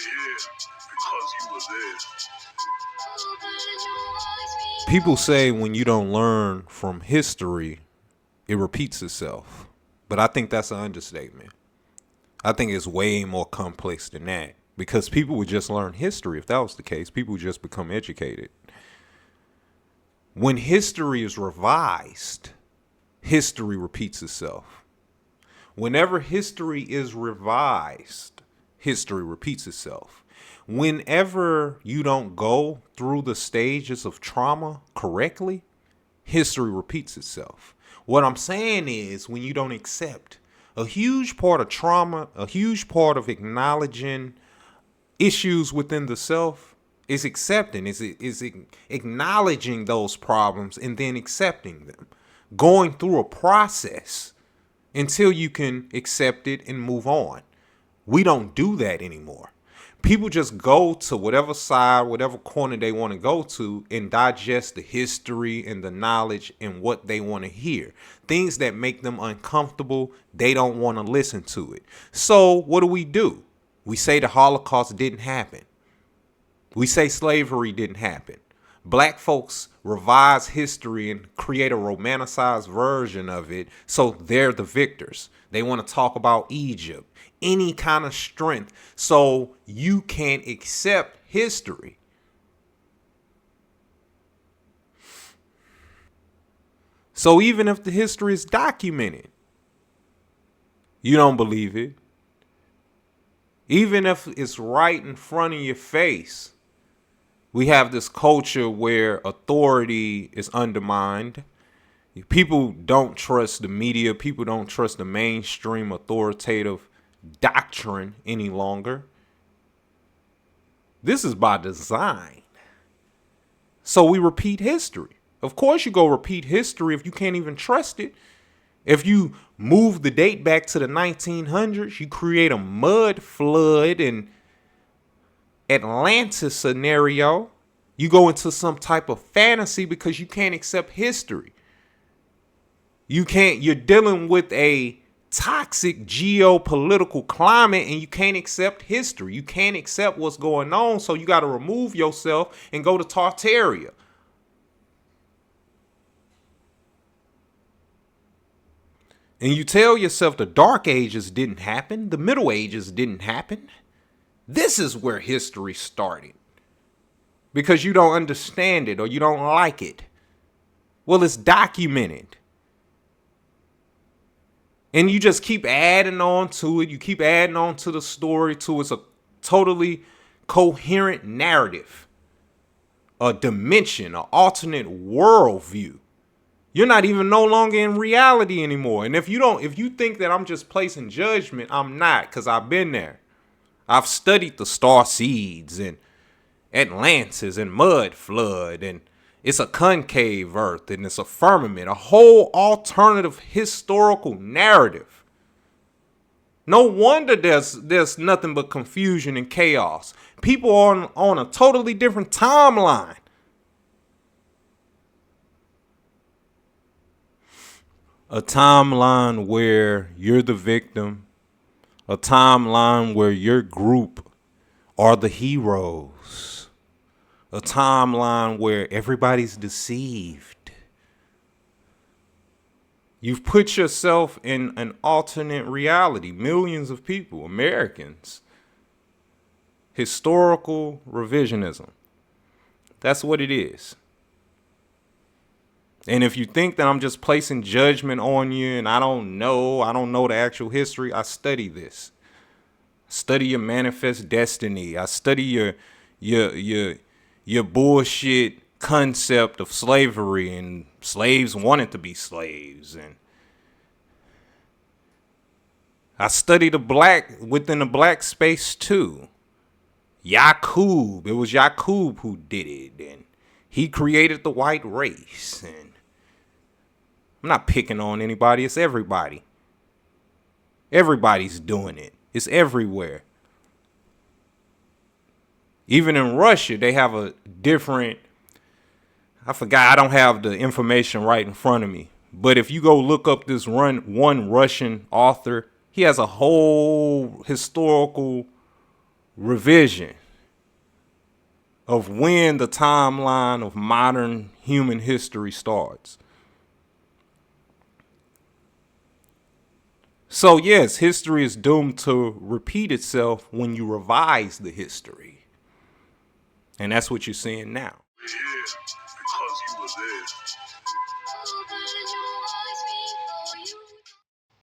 here because you were there. People say when you don't learn from history, it repeats itself. But I think that's an understatement. I think it's way more complex than that. Because people would just learn history. If that was the case, people would just become educated. When history is revised, history repeats itself. Whenever history is revised, history repeats itself. Whenever you don't go through the stages of trauma correctly, history repeats itself. What I'm saying is when you don't accept a huge part of trauma, a huge part of acknowledging issues within the self is accepting, is acknowledging those problems and then accepting them. Going through a process until you can accept it and move on. We don't do that anymore. People just go to whatever side, whatever corner they want to go to and digest the history and the knowledge and what they want to hear. Things that make them uncomfortable, they don't want to listen to it. So what do? We say the Holocaust didn't happen. We say slavery didn't happen. Black folks revise history and create a romanticized version of it, so they're the victors. They want to talk about Egypt, any kind of strength, so you can't accept history. So even if the history is documented, you don't believe it. Even if it's right in front of your face, we have this culture where authority is undermined. People don't trust the media. People don't trust the mainstream authoritative doctrine any longer. This is by design. So we repeat history. Of course you go repeat history if you can't even trust it. If you move the date back to the 1900s, you create a mud flood in Atlantis scenario. You go into some type of fantasy because you can't accept history. You're dealing with a toxic geopolitical climate and you can't accept history. You can't accept what's going on. So you got to remove yourself and go to Tartaria. And you tell yourself the Dark Ages didn't happen. The Middle Ages didn't happen. This is where history started. Because you don't understand it or you don't like it. Well, it's documented. And you just keep adding on to it. You keep adding on to the story till it's a totally coherent narrative. A dimension, an alternate worldview. You're not even no longer in reality anymore. And if you think that I'm just placing judgment, I'm not, because I've been there. I've studied the star seeds and Atlantis and mud flood, and it's a concave earth and it's a firmament, a whole alternative historical narrative. No wonder there's nothing but confusion and chaos. People are on a totally different timeline. A timeline where you're the victim. A timeline where your group are the heroes. A timeline where everybody's deceived. You've put yourself in an alternate reality. Millions of people, Americans. Historical revisionism. That's what it is. And if you think that I'm just placing judgment on you and I don't know the actual history, I study this. Study your manifest destiny. I study your bullshit concept of slavery and slaves wanted to be slaves. And I study the black within the black space too. Yaqub, it was Yaqub who did it, and he created the white race. And I'm not picking on anybody. It's everybody. Everybody's doing it. It's everywhere. Even in Russia, they have a different, I forgot, I don't have the information right in front of me. But if you go look up this one Russian author, he has a whole historical revision of when the timeline of modern human history starts. So yes, history is doomed to repeat itself when you revise the history. And that's what you're seeing now. We're here because you were there.